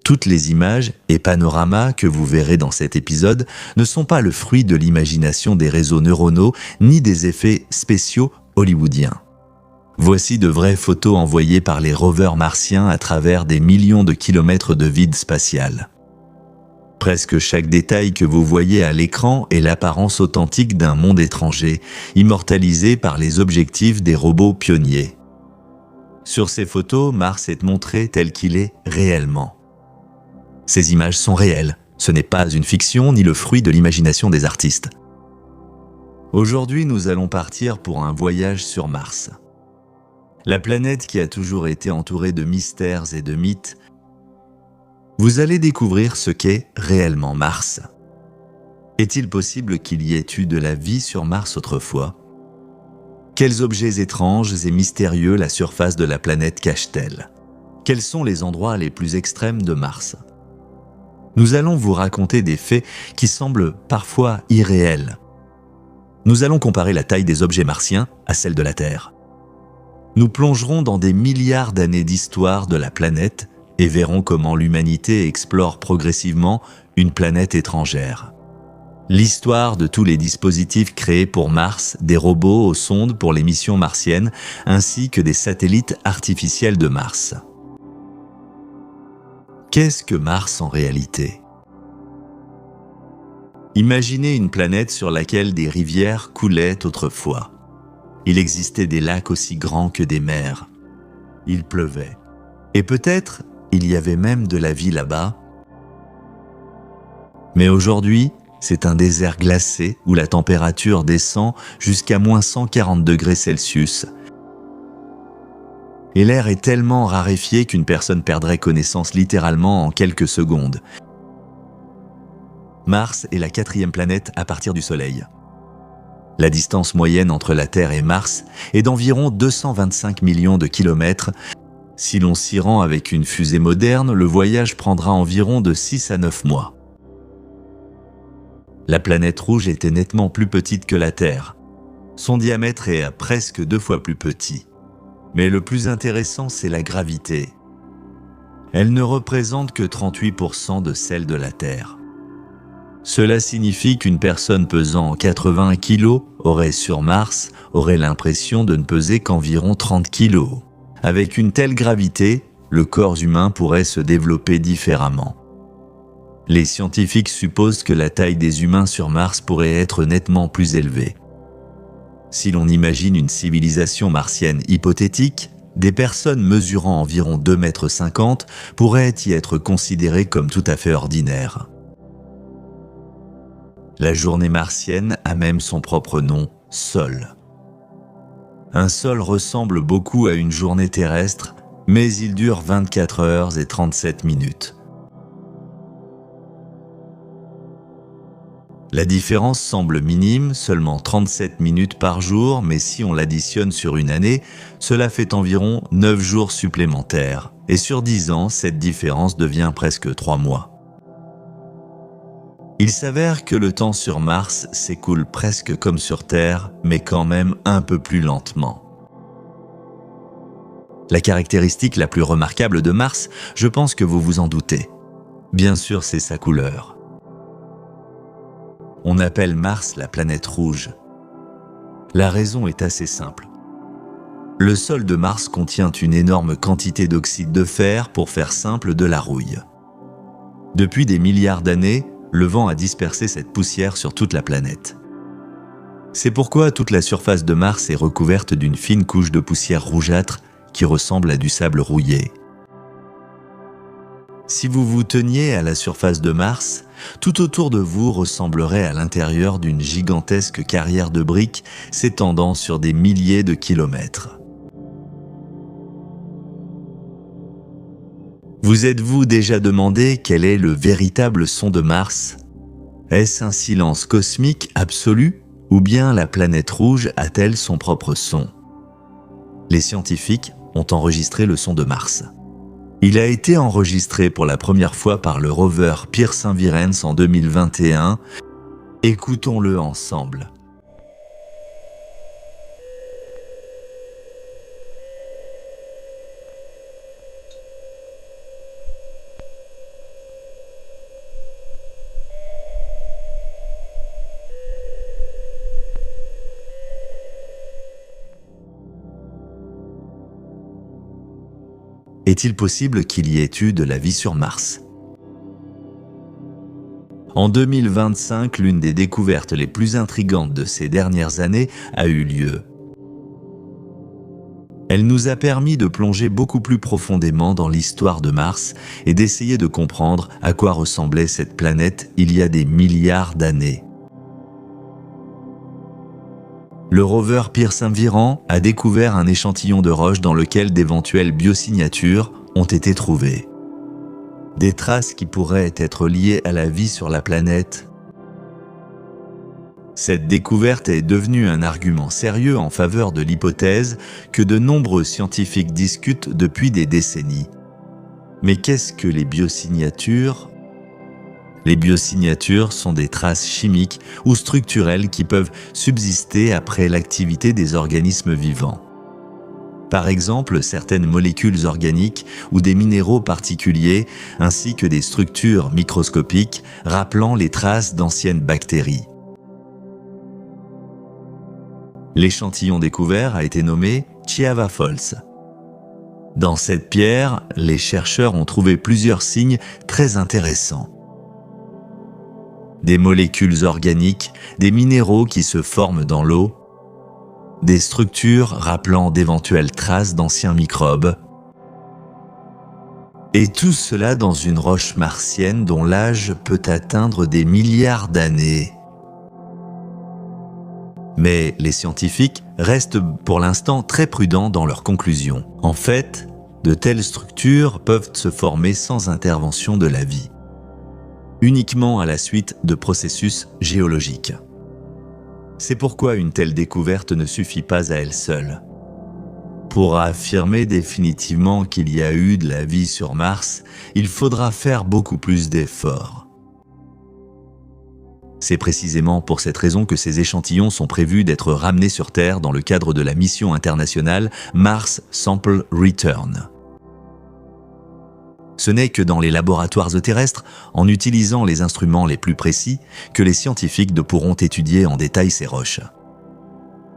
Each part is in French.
Toutes les images et panoramas que vous verrez dans cet épisode ne sont pas le fruit de l'imagination des réseaux neuronaux ni des effets spéciaux hollywoodiens. Voici de vraies photos envoyées par les rovers martiens à travers des millions de kilomètres de vide spatial. Presque chaque détail que vous voyez à l'écran est l'apparence authentique d'un monde étranger, immortalisé par les objectifs des robots pionniers. Sur ces photos, Mars est montré tel qu'il est réellement. Ces images sont réelles, ce n'est pas une fiction ni le fruit de l'imagination des artistes. Aujourd'hui, nous allons partir pour un voyage sur Mars. La planète qui a toujours été entourée de mystères et de mythes. Vous allez découvrir ce qu'est réellement Mars. Est-il possible qu'il y ait eu de la vie sur Mars autrefois? Quels objets étranges et mystérieux la surface de la planète cache-t-elle? Quels sont les endroits les plus extrêmes de Mars? Nous allons vous raconter des faits qui semblent parfois irréels. Nous allons comparer la taille des objets martiens à celle de la Terre. Nous plongerons dans des milliards d'années d'histoire de la planète et verrons comment l'humanité explore progressivement une planète étrangère. L'histoire de tous les dispositifs créés pour Mars, des robots aux sondes pour les missions martiennes, ainsi que des satellites artificiels de Mars. Qu'est-ce que Mars en réalité? Imaginez une planète sur laquelle des rivières coulaient autrefois. Il existait des lacs aussi grands que des mers. Il pleuvait. Et peut-être, il y avait même de la vie là-bas. Mais aujourd'hui, c'est un désert glacé où la température descend jusqu'à moins 140 degrés Celsius. Et l'air est tellement raréfié qu'une personne perdrait connaissance littéralement en quelques secondes. Mars est la 4e planète à partir du Soleil. La distance moyenne entre la Terre et Mars est d'environ 225 millions de kilomètres. Si l'on s'y rend avec une fusée moderne, le voyage prendra environ de 6 à 9 mois. La planète rouge était nettement plus petite que la Terre. Son diamètre est à presque 2 fois plus petit. Mais le plus intéressant, c'est la gravité. Elle ne représente que 38% de celle de la Terre. Cela signifie qu'une personne pesant 80 kg sur Mars aurait l'impression de ne peser qu'environ 30 kg. Avec une telle gravité, le corps humain pourrait se développer différemment. Les scientifiques supposent que la taille des humains sur Mars pourrait être nettement plus élevée. Si l'on imagine une civilisation martienne hypothétique, des personnes mesurant environ 2,50 m pourraient y être considérées comme tout à fait ordinaires. La journée martienne a même son propre nom, sol. Un sol ressemble beaucoup à une journée terrestre, mais il dure 24 heures et 37 minutes. La différence semble minime, seulement 37 minutes par jour, mais si on l'additionne sur une année, cela fait environ 9 jours supplémentaires. Et sur 10 ans, cette différence devient presque 3 mois. Il s'avère que le temps sur Mars s'écoule presque comme sur Terre, mais quand même un peu plus lentement. La caractéristique la plus remarquable de Mars, je pense que vous vous en doutez. Bien sûr, c'est sa couleur. On appelle Mars la planète rouge. La raison est assez simple. Le sol de Mars contient une énorme quantité d'oxyde de fer, pour faire simple, de la rouille. Depuis des milliards d'années, le vent a dispersé cette poussière sur toute la planète. C'est pourquoi toute la surface de Mars est recouverte d'une fine couche de poussière rougeâtre qui ressemble à du sable rouillé. Si vous vous teniez à la surface de Mars, tout autour de vous ressemblerait à l'intérieur d'une gigantesque carrière de briques s'étendant sur des milliers de kilomètres. Vous êtes-vous déjà demandé quel est le véritable son de Mars? Est-ce un silence cosmique absolu ou bien la planète rouge a-t-elle son propre son? Les scientifiques ont enregistré le son de Mars. Il a été enregistré pour la première fois par le rover Perseverance en 2021. Écoutons-le ensemble. Est-il possible qu'il y ait eu de la vie sur Mars ? En 2025, l'une des découvertes les plus intrigantes de ces dernières années a eu lieu. Elle nous a permis de plonger beaucoup plus profondément dans l'histoire de Mars et d'essayer de comprendre à quoi ressemblait cette planète il y a des milliards d'années. Le rover Perseverance a découvert un échantillon de roche dans lequel d'éventuelles biosignatures ont été trouvées. Des traces qui pourraient être liées à la vie sur la planète. Cette découverte est devenue un argument sérieux en faveur de l'hypothèse que de nombreux scientifiques discutent depuis des décennies. Mais qu'est-ce que les biosignatures ? Les biosignatures sont des traces chimiques ou structurelles qui peuvent subsister après l'activité des organismes vivants. Par exemple, certaines molécules organiques ou des minéraux particuliers, ainsi que des structures microscopiques rappelant les traces d'anciennes bactéries. L'échantillon découvert a été nommé Chiava Falls. Dans cette pierre, les chercheurs ont trouvé plusieurs signes très intéressants. Des molécules organiques, des minéraux qui se forment dans l'eau, des structures rappelant d'éventuelles traces d'anciens microbes. Et tout cela dans une roche martienne dont l'âge peut atteindre des milliards d'années. Mais les scientifiques restent pour l'instant très prudents dans leurs conclusions. En fait, de telles structures peuvent se former sans intervention de la vie, uniquement à la suite de processus géologiques. C'est pourquoi une telle découverte ne suffit pas à elle seule. Pour affirmer définitivement qu'il y a eu de la vie sur Mars, il faudra faire beaucoup plus d'efforts. C'est précisément pour cette raison que ces échantillons sont prévus d'être ramenés sur Terre dans le cadre de la mission internationale Mars Sample Return. Ce n'est que dans les laboratoires terrestres, en utilisant les instruments les plus précis, que les scientifiques pourront étudier en détail ces roches.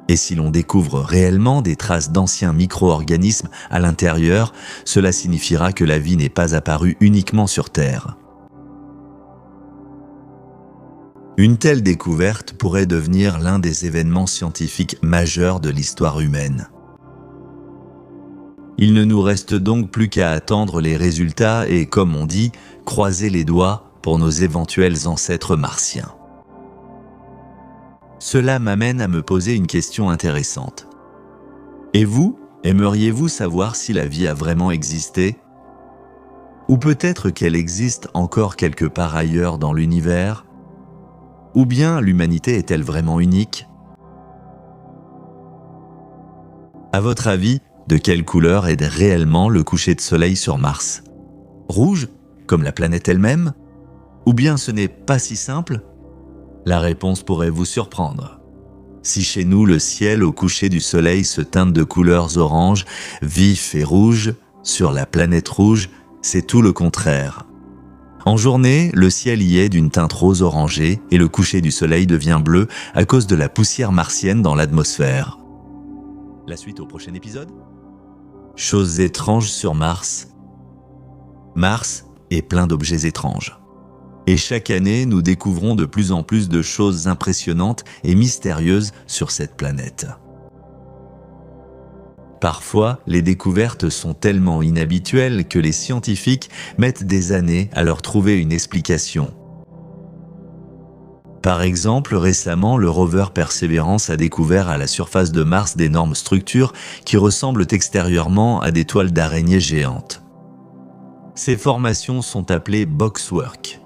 Et si l'on découvre réellement des traces d'anciens micro-organismes à l'intérieur, cela signifiera que la vie n'est pas apparue uniquement sur Terre. Une telle découverte pourrait devenir l'un des événements scientifiques majeurs de l'histoire humaine. Il ne nous reste donc plus qu'à attendre les résultats et, comme on dit, croiser les doigts pour nos éventuels ancêtres martiens. Cela m'amène à me poser une question intéressante. Et vous, aimeriez-vous savoir si la vie a vraiment existé ? Ou peut-être qu'elle existe encore quelque part ailleurs dans l'univers ? Ou bien l'humanité est-elle vraiment unique ? À votre avis, de quelle couleur est réellement le coucher de soleil sur Mars ? Rouge, comme la planète elle-même ? Ou bien ce n'est pas si simple ? La réponse pourrait vous surprendre. Si chez nous le ciel au coucher du soleil se teinte de couleurs orange, vif et rouge, sur la planète rouge, c'est tout le contraire. En journée, le ciel y est d'une teinte rose orangée et le coucher du soleil devient bleu à cause de la poussière martienne dans l'atmosphère. La suite au prochain épisode ? Choses étranges sur Mars. Mars est plein d'objets étranges. Et chaque année, nous découvrons de plus en plus de choses impressionnantes et mystérieuses sur cette planète. Parfois, les découvertes sont tellement inhabituelles que les scientifiques mettent des années à leur trouver une explication. Par exemple, récemment, le rover Perseverance a découvert à la surface de Mars d'énormes structures qui ressemblent extérieurement à des toiles d'araignées géantes. Ces formations sont appelées boxwork.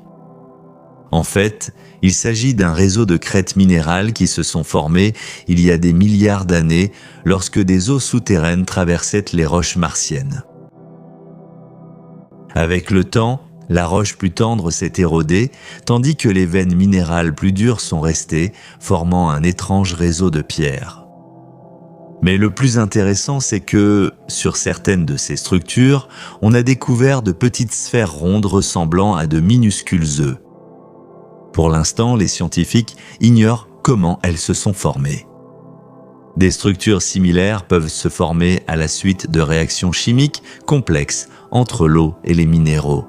En fait, il s'agit d'un réseau de crêtes minérales qui se sont formées il y a des milliards d'années lorsque des eaux souterraines traversaient les roches martiennes. Avec le temps, la roche plus tendre s'est érodée, tandis que les veines minérales plus dures sont restées, formant un étrange réseau de pierres. Mais le plus intéressant, c'est que, sur certaines de ces structures, on a découvert de petites sphères rondes ressemblant à de minuscules œufs. Pour l'instant, les scientifiques ignorent comment elles se sont formées. Des structures similaires peuvent se former à la suite de réactions chimiques complexes entre l'eau et les minéraux.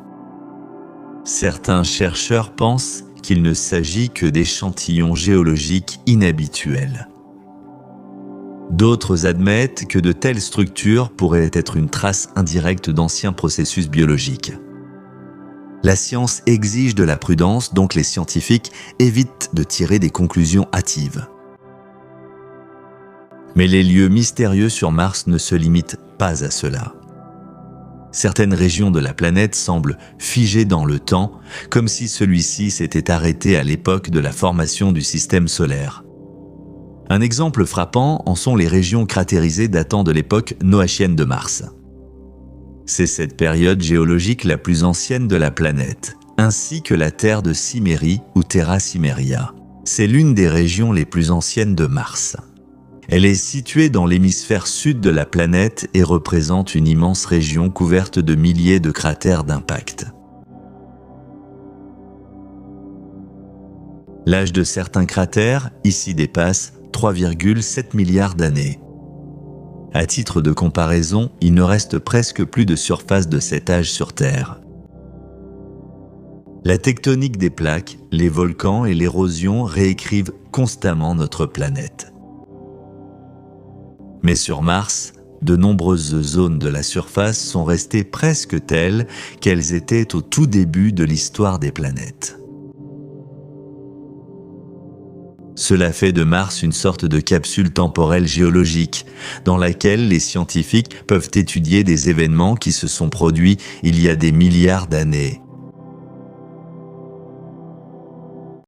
Certains chercheurs pensent qu'il ne s'agit que d'échantillons géologiques inhabituels. D'autres admettent que de telles structures pourraient être une trace indirecte d'anciens processus biologiques. La science exige de la prudence, donc les scientifiques évitent de tirer des conclusions hâtives. Mais les lieux mystérieux sur Mars ne se limitent pas à cela. Certaines régions de la planète semblent figées dans le temps, comme si celui-ci s'était arrêté à l'époque de la formation du système solaire. Un exemple frappant en sont les régions cratérisées datant de l'époque noachienne de Mars. C'est cette période géologique la plus ancienne de la planète, ainsi que la Terre de Cimmérie ou Terra Cimmeria. C'est l'une des régions les plus anciennes de Mars. Elle est située dans l'hémisphère sud de la planète et représente une immense région couverte de milliers de cratères d'impact. L'âge de certains cratères ici dépasse 3,7 milliards d'années. À titre de comparaison, il ne reste presque plus de surface de cet âge sur Terre. La tectonique des plaques, les volcans et l'érosion réécrivent constamment notre planète. Mais sur Mars, de nombreuses zones de la surface sont restées presque telles qu'elles étaient au tout début de l'histoire des planètes. Cela fait de Mars une sorte de capsule temporelle géologique, dans laquelle les scientifiques peuvent étudier des événements qui se sont produits il y a des milliards d'années.